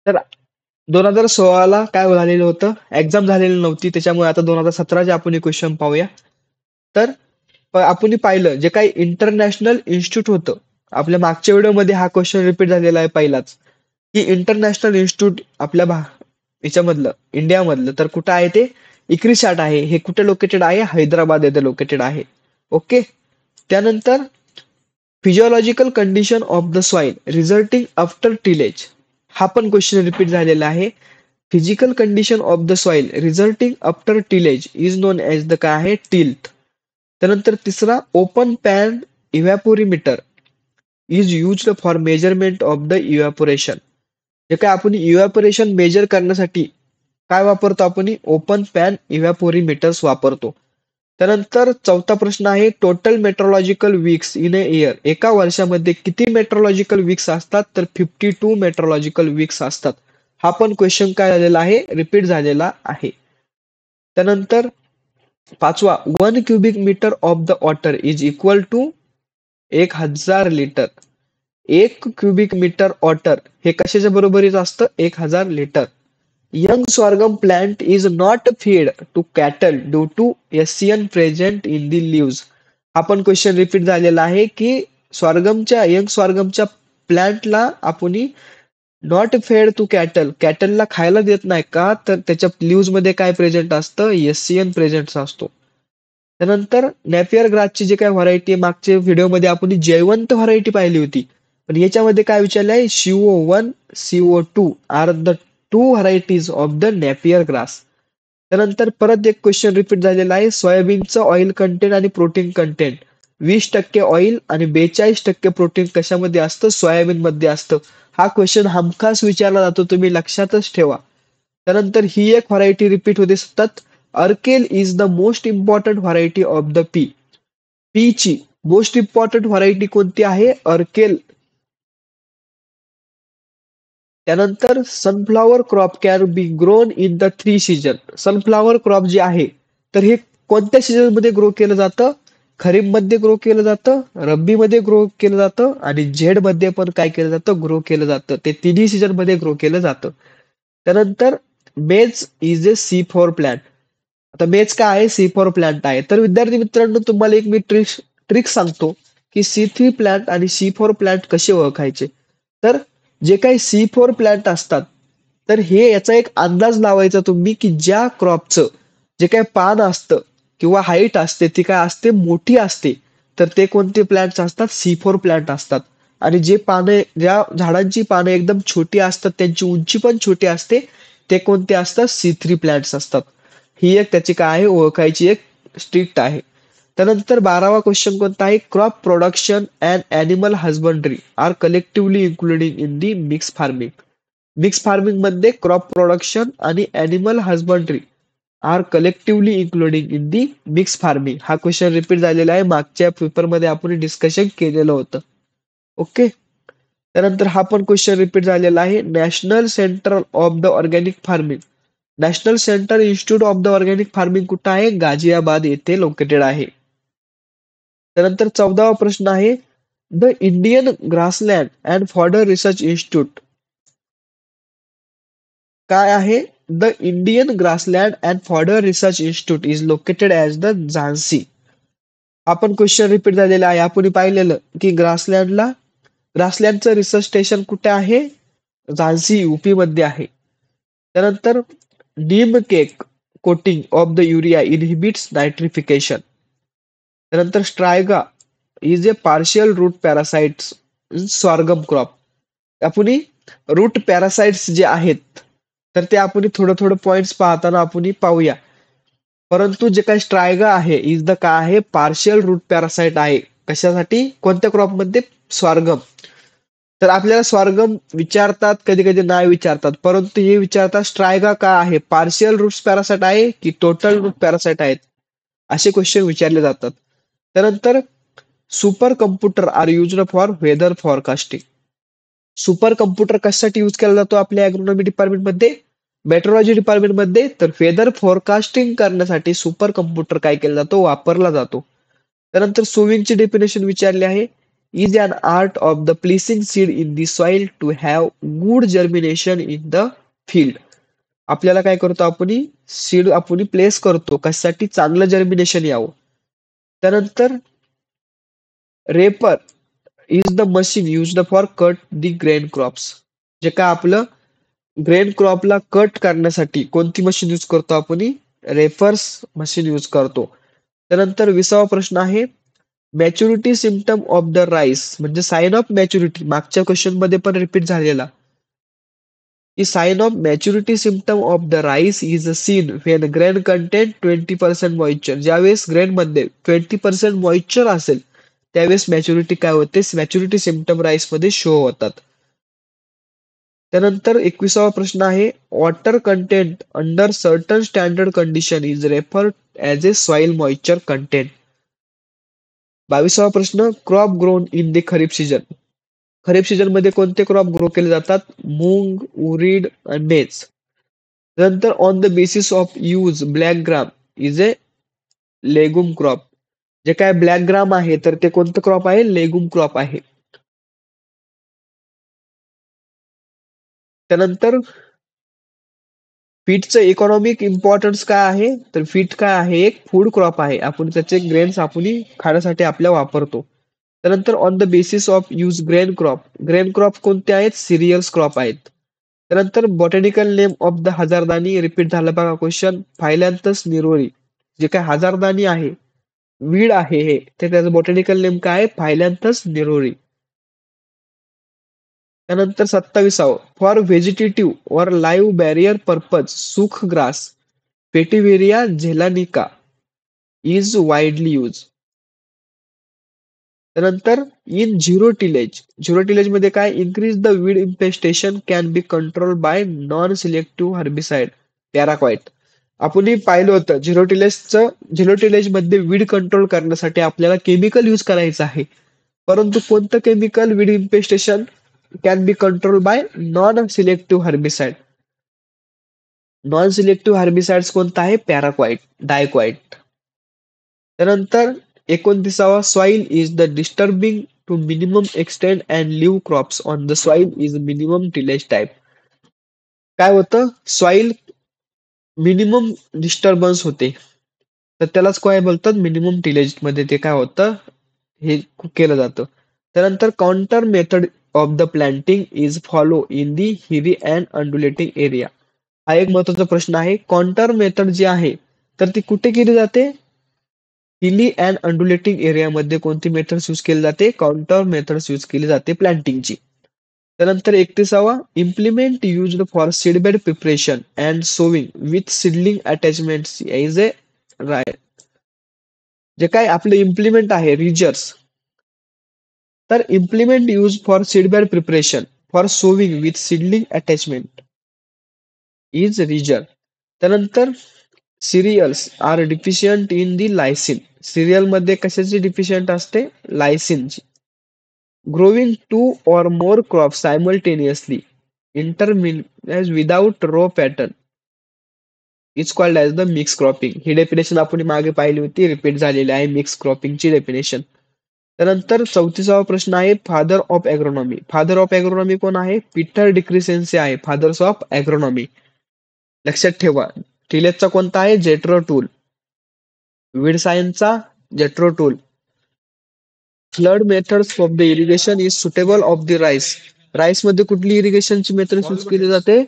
तर 2016ला काय झालेलं होतं, एक्झाम झालेली नव्हती, त्याच्यामुळे आता 2017चे आपण क्वेश्चन पाहूया. तर आपण पाहिलं जे काही इंटरनॅशनल इन्स्टिट्यूट होतं, आपल्या मागच्या व्हिडिओमध्ये हा क्वेश्चन रिपीट झालेला आहे पहिलाच, की इंटरनॅशनल इन्स्टिट्यूट आपल्या याच्यामधलं इंडियामधलं तर कुठं आहे ते इक्रिसाट आहे. हे कुठे लोकेटेड आहे? हैदराबाद येथे लोकेटेड आहे. ओके. त्यानंतर physiological condition of the soil resulting after tillage, हा पण क्वेश्चन रिपीट झालेला आहे. Physical condition of the soil resulting after tillage is known as the काय आहे? टिल्थ. त्यानंतर तिसरा open pan evaporimeter is used for measurement of the evaporation. जे काय आपण इव्हॅपोरेशन मेजर करण्यासाठी काय वापरतो? आपण ओपन पॅन इव्हॅपोरीमीटर्स वापरतो. त्यानंतर चौथा प्रश्न आहे total metrological weeks in a year, एका वर्षामध्ये किती मेट्रोलॉजिकल वीक्स असतात? तर 52 मेट्रोलॉजिकल वीक्स असतात. हा पण क्वेश्चन काय झालेला आहे? रिपीट झालेला आहे. त्यानंतर पाचवा 1 cubic metre of the water is equal to 1000 litre. 1 cubic metre water हे कशाच्या बरोबरीचं असतं? 1000 litre. Young sorghum plant is not feed to cattle due to Asian present in the leaves. हा पण क्वेश्चन रिपीट झालेला आहे की यंग सॉर्गमच्या प्लांटला आपण नॉट फेड टू कॅटल, कॅटलला खायला देत नाही का? तर त्याच्या लिव्स मध्ये काय प्रेझेंट असतं? एसियन प्रेझेंट असतो. त्यानंतर नॅपियर ग्रासची जी काय व्हरायटी मागच्या व्हिडिओमध्ये आपण जैवंत व्हरायटी पाहिली होती, पण याच्यामध्ये काय विचारलं आहे? CO1 CO2 are the two varieties of the napier grass. त्यानंतर परत एक क्वेश्चन रिपीट झालेला आहे सोयाबीनचं ऑइल कंटेंट आणि प्रोटीन कंटेंट 20% ऑइल आणि 42% प्रोटीन कशामध्ये असतं? सोयाबीन मध्ये असतं. हा क्वेश्चन हमखास विचारला जातो, तुम्ही लक्षातच ठेवा. त्यानंतर ही एक व्हरायटी रिपीट होते सतत. Arkel is the most important variety of the pea. पीची मोस्ट इम्पॉर्टंट व्हरायटी कोणती आहे? अर्केल. त्यानंतर sunflower crop can be grown in the 3 season. Sunflower crop जे आहे तर हे कोणत्या सीजन मध्ये ग्रो केलं जातं? खरीप मध्ये ग्रो केलं जातं, रब्बी मध्ये ग्रो केलं जातं आणि झेड मध्ये पण काय केलं जातं? ग्रो केलं जातं. ते तिन्ही सीजन मध्ये ग्रो केलं जातं. त्यानंतर मेज इज ए C4 प्लांट. आता मेज काय आहे? C4 प्लांट आहे. तर विद्यार्थी मित्रांनो तुम्हाला एक मी ट्रिक सांगतो की C3 प्लांट आणि C4 प्लांट कसे ओळखायचे. तर जे काही C4 प्लांट असतात तर हे याचा एक अंदाज लावायचा तुम्ही की ज्या क्रॉपचं जे काही पान असतं किंवा हाईट असते ती काय असते? मोठी असते. तर ते कोणते प्लांट्स असतात? C4 प्लांट असतात. आणि जे पाने ज्या झाडांची पाने एकदम छोटी असतात त्यांची उंची पण छोटी असते ते कोणते असतात? C3 प्लांट्स असतात. ही एक त्याची काय आहे? ओळखायची एक स्ट्रिक्ट आहे. त्यानंतर 12वा क्वेश्चन कोणता आहे? Crop production and animal husbandry are collectively including in the mix farming. Mix farming मध्ये क्रॉप प्रोडक्शन आणि animal husbandry are collectively including in the mix farming. हा क्वेश्चन रिपीट झालेला आहे, मागच्या पेपरमध्ये आपण डिस्कशन केलेलं होतं. ओके. त्यानंतर हा पण क्वेश्चन रिपीट झालेला आहे national centre of the organic farming. National centre institute of the organic farming कुठं आहे? गाझियाबाद येथे लोकेटेड आहे. त्यानंतर 14वा प्रश्न आहे the Indian grassland and fodder research institute काय आहे? The Indian grassland and fodder research institute is located as the Jhansi. आपण क्वेश्चन रिपीट झालेला आहे, आपण पाहिलेलं की ग्रासलँडचं रिसर्च स्टेशन कुठे आहे? झान्सी UP मध्ये आहे. त्यानंतर neem cake coating of the urea inhibits nitrification. त्यानंतर striga is a partial root parasites in sorghum crop. आपण रूट पॅरासाइट्स जे आहेत तर ते आपण थोडं थोडं पॉइंट्स पाहताना आपण पाहूया. परंतु जे काही स्ट्रायगा आहे इज द काय आहे? पार्शियल रूट पॅरासाइट आहे. कशासाठी? कोणत्या क्रॉप मध्ये? स्वार्गम. तर आपल्याला स्वार्गम विचारतात, कधी कधी नाही विचारतात, परंतु हे विचारतात स्ट्रायगा का आहे? पार्शियल रूट पॅरासाइट आहे की टोटल रूट पॅरासाइट आहेत? असे क्वेश्चन विचारले जातात. त्यानंतर super computer are used for weather forecasting. Super computer कशासाठी यूज केला जातो आपल्या ॲग्रोनॉमी डिपार्टमेंटमध्ये? मेट्रोलॉजी डिपार्टमेंटमध्ये तर वेदर फॉरकास्टिंग करण्यासाठी सुपर कम्प्युटर काय केला जातो? वापरला जातो. त्यानंतर सोविंगची डेफिनेशन विचारली आहे is an art of the placing seed in the soil to have good germination in the field. आपल्याला काय करतो आपण सीड आपण प्लेस करतो कशासाठी चांगलं जर्मिनेशन यावं. त्यानंतर रेपर is the machine used for cut the grain crops. जे काय आपलं ग्रेन क्रॉपला कट करण्यासाठी कोणती मशीन यूज करतो आपण रेफर्स मशीन यूज करतो. त्यानंतर 20वा प्रश्न आहे maturity symptom of the rice म्हणजे साइन ऑफ मॅच्युरिटी मागच्या क्वेश्चन मध्ये पण रिपीट झालेला की sign of maturity symptom of the rice is a seen when grain content 20% moisture. ज्यावेळेस ग्रेन मध्ये 20% मॉइश्चर असेल त्यावेळेस मॅच्युरिटी काय होते मॅच्युरिटी सिम्पटम राईस मध्ये शो होतात. त्यानंतर 21वा प्रश्न आहे water content under certain standard condition is referred as a soil moisture content. 22वा प्रश्न crop grown in the kharif season. Kharif season मध्ये कोणते क्रॉप ग्रो केले जातात मूग उडीद आणि मेज. नंतर on the basis of use black gram is a legume crop. जे काय ब्लॅक ग्राम आहे तर ते कोणतं क्रॉप आहे लेगुम क्रॉप आहे. त्यानंतर फीटचं इकॉनॉमिक इम्पॉर्टन्स काय आहे तर फीट काय आहे एक फूड क्रॉप आहे. आपण त्याचे ग्रेन्स आपण खाण्यासाठी आपल्या वापरतो. त्यानंतर on the basis of use grain crop कोणते आहेत सिरियल्स क्रॉप आहेत. त्यानंतर बॉटॅनिकल नेम ऑफ द हजारदानी रिपीट झाला बघा क्वेश्चन फायलॅन्थस निरोरी. जे काय हजारदानी आहे वीड आहे हे ते त्याचं बॉटॅनिकल नेम काय आहे फायलॅन्थस निरोरी. त्यानंतर 27वा for vegetative or live barrier purpose सुख ग्रास पेटिव्हेरिया झेलानिका इज वाईडली यूज. त्यानंतर इन झिरो टिलेज मध्ये काय increase the weed infestation can be control by non selective herbicide paraquat. आपण पाहिलं होतं झिरो टिलेज मध्ये वीड कंट्रोल करण्यासाठी आपल्याला केमिकल यूज करायचं आहे. परंतु कोणतं chemical weed infestation can be control by non selective herbicide. Non selective herbicides कोणता आहे पॅराक्वाईट डायक्वाईट. त्यानंतर 29वा soil is the disturbing to minimum extent and leave crops on the soil is minimum tillage type. काय होतं soil minimum disturbance होते तर त्यालाच काय बोलतात मिनिमम टिलेज मध्ये ते काय होतं हे केलं जातं. त्यानंतर contour method of the planting is follow in the hilly and undulating area. हा एक महत्वाचा प्रश्न आहे. काउंटर मेथड जी आहे तर ती कुठे केली जाते हिली अँड अंडुलेटिंग एरियामध्ये कोणती मेथड्स यूज केली जाते काउंटर मेथड्स यूज केली जाते प्लांटिंगची. त्यानंतर 31वा implement used for seedbed preparation and sowing with seedling attachments is a राय. जे काय आपले इम्प्लिमेंट आहे रिजर्स तर implement use for seedbed preparation for sowing with seedling attachment is ridger. त्यानंतर cereals are deficient in the lysine. Cereal मध्ये कशाची deficient असते लायसिनची. Growing two or more crop simultaneously intermingled without row pattern is called as the mix cropping. ही definition आपण मागे पाहिली होती रिपीट झालेली आहे मिक्स क्रॉपिंगची डेफिनेशन. त्यानंतर 34वा प्रश्न आहे father of agronomy. Father of agronomy कोण आहे पीटर डिक्रिसेन्सी आहे फादर्स ऑफ ॲग्रोनॉमी. लक्षात ठेवा टिलेजचा कोणता आहे जेट्रो टूल. वीड सायन्सचा JETRO tool. Flood methods of the irrigation is suitable of the rice. Rice मध्ये कुठली इरिगेशनची मेथड यूज केली जाते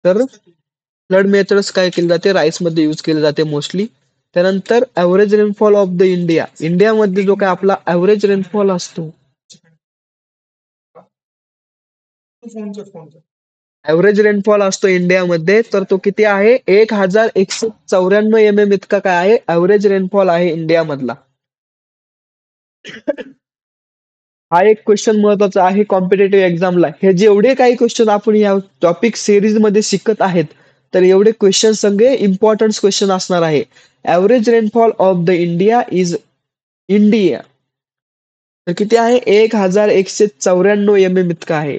तर फ्लड मेथड्स काय केले जाते राईस मध्ये यूज केले जाते मोस्टली. त्यानंतर ऍव्हरेज रेनफॉल ऑफ द इंडियामध्ये जो काय आपला ऍव्हरेज रेनफॉल असतो ऍव्हरेज रेनफॉल असतो इंडियामध्ये तर तो किती आहे 1194 mm इतका काय आहे ऍव्हरेज रेनफॉल आहे इंडियामधला. हा एक क्वेश्चन महत्वाचा आहे कॉम्पिटेटिव्ह एक्झामला. हे जेवढे काही क्वेश्चन आपण या टॉपिक सिरीज मध्ये शिकत आहेत तर एवढे क्वेश्चन सगळे इम्पॉर्टंट क्वेश्चन असणार आहे. Average rainfall of the India तर किती आहे 1194 mm इतका आहे.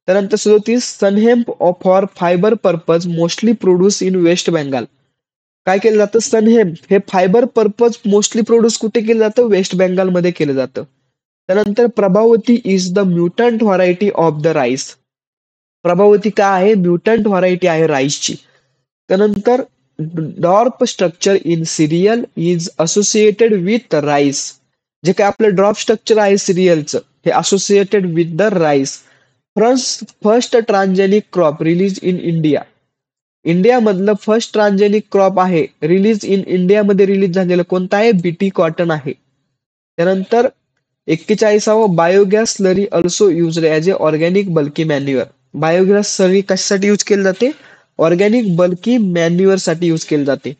त्यानंतर 37 sunhemp for fibre purpose mostly produce in west Bengal. काय केलं जातं सनहेम्प हे फायबर पर्पज मोस्टली प्रोड्यूस कुठे केलं जातं वेस्ट बेंगाल मध्ये केलं जातं. त्यानंतर Prabhavati is the mutant variety of the rice. Prabhavati काय आहे? म्युटंट व्हरायटी आहे राईसची. त्यानंतर dwarf structure in cereal is associated with rice. जे काय आपलं ड्रॉप स्ट्रक्चर आहे सिरियलचं हे associated with the rice. First transgenic crop release in India. इंडियामधलं फर्स्ट ट्रान्सजेनिक क्रॉप आहे रिलीज इन इंडियामध्ये रिलीज झालेलं कोणतं आहे? बीटी कॉटन आहे. त्यानंतर 41वा biogas slurry also used as a organic bulky manure. Biogas slurry कशासाठी यूज केली जाते? ऑर्गॅनिक बल्की मॅन्युअर साठी यूज केली जाते.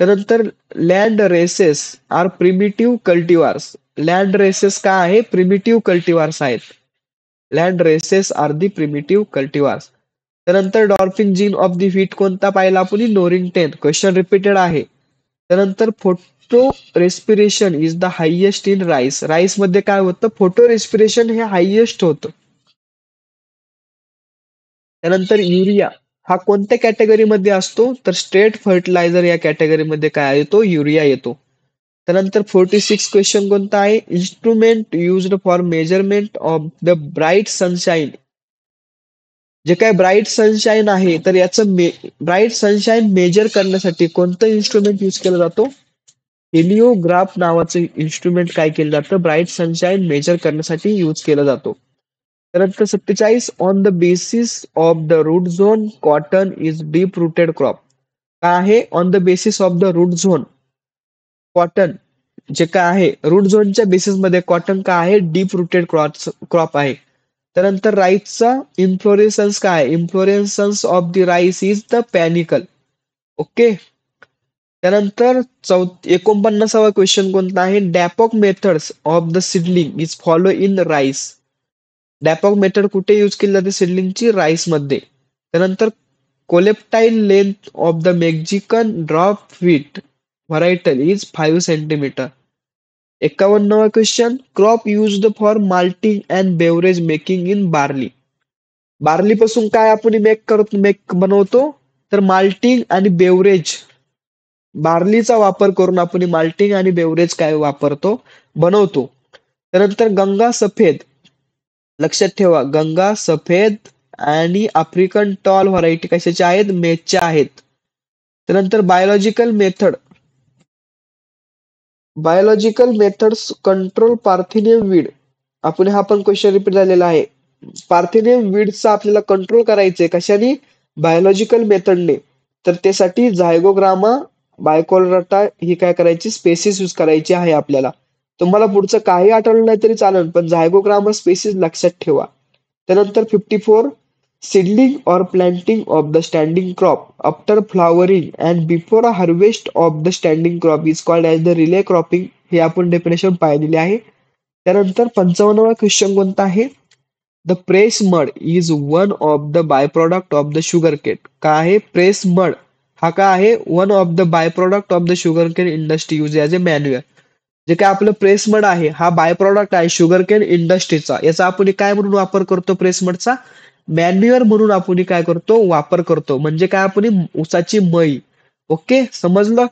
त्यानंतर land races are primitive cultivars. Land races काय आहे? प्रिमिटिव्ह कल्टिव्हार्स आहेत. Land races are the primitive cultivars. त्यानंतर dwarfing gene of the wheat कोणता पाहिला आपण? नोरिंग 10. क्वेश्चन रिपीटेड आहे. त्यानंतर photo respiration is the highest in rice. Rice मध्ये काय होतं? फोटो रेस्पिरेशन हे हायेस्ट होतं. त्यानंतर युरिया हा कोणत्या कॅटेगरीमध्ये असतो? तर स्ट्रेट फर्टिलायझर या कॅटेगरीमध्ये काय येतो? युरिया येतो. त्यानंतर 46 क्वेश्चन कोणता आहे? Instrument used for measurement of the bright sunshine. जे काय ब्राईट सनशाईन आहे तर याचं ब्राईट सनशाईन मेजर करण्यासाठी कोणतं इन्स्ट्रुमेंट यूज केलं जातो? हेलिओग्राफ नावाचं इन्स्ट्रुमेंट काय केलं जातं? ब्राईट सनशाईन मेजर करण्यासाठी यूज केलं जातो. त्यानंतर 47 on the basis of the root zone cotton is deep rooted crop. काय आहे? On the basis of the root zone cotton जे काय आहे रूट झोनच्या बेसिसमध्ये कॉटन काय आहे? डीप रूटेड क्रॉप आहे. त्यानंतर राईसचा इन्फ्लोरेसन्स काय आहे? Inflorescence of the rice is the panicle. Okay. त्यानंतर 49वा क्वेश्चन कोणता आहे? Dapog methods of the seedling is follow in rice. Dapog method कुठे यूज केली जाते? सिडलिंगची राईस मध्ये. त्यानंतर coleoptile length of the Mexican dwarf wheat varietal is 5 centimeter. 51वा question crop used for malting and beverage making in barley. Barley पासून काय आपण मेक बनवतो? तर माल्टिंग आणि बेवरेज. बार्लीचा वापर करून आपण माल्टिंग आणि बेवरेज काय वापरतो? बनवतो. त्यानंतर गंगा सफेद. लक्षात ठेवा गंगा सफेद आणि आफ्रिकन टॉल व्हरायटी कशाच्या आहेत? मेचच्या आहेत. त्यानंतर बायोलॉजिकल मेथड्स कंट्रोल पार्थिनियम वीड. आपण हा पण क्वेश्चन रिपीट झालेला आहे. पार्थिनियम वीडचा आपल्याला कंट्रोल करायचंय कशाने? बायोलॉजिकल मेथडने. तर त्यासाठी झायगोग्रामा बायकोलरटा ही काय करायची? स्पेसिस यूज करायची आहे आपल्याला. तुम्हाला पुढचं काही आठवलं नाही तरी चालेल पण झायगोग्रामा स्पेसिस लक्षात ठेवा. त्यानंतर 54 seedling or planting of the standing crop after flowering and before harvest of the standing crop is called as the relay cropping. हे आपण डेफिनेशन पाहिलेली आहे. त्यानंतर 55वा क्वेश्चन कोणता आहे? The press mud is one of the by product of the sugar cane. काय आहे? Press mud हा काय आहे? One of the by product of the sugar cane industry use as A manure. जे काय आपलं प्रेस मड आहे हा बाय प्रोडक्ट आहे शुगर केन इंडस्ट्रीचा. याचा आपण काय म्हणून वापर करतो? प्रेस मडचा मॅन्युअर म्हणून आपण काय करतो? वापर करतो. म्हणजे काय? आपण ऊसाची मळी. ओके समजलं?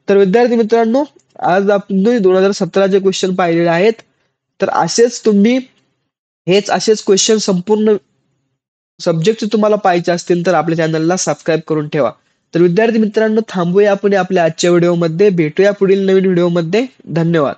तर विद्यार्थी मित्रांनो आज आपण 2017चे क्वेश्चन पाहिलेले आहेत. तर असेच क्वेश्चन संपूर्ण सब्जेक्टचे तुम्हाला पाहिजे असतील तर आपल्या चॅनलला सबस्क्राईब करून ठेवा. तर विद्यार्थी मित्रांनो थांबूया आपण आपल्या आजच्या व्हिडिओमध्ये. भेटूया पुढील नवीन व्हिडिओमध्ये. धन्यवाद.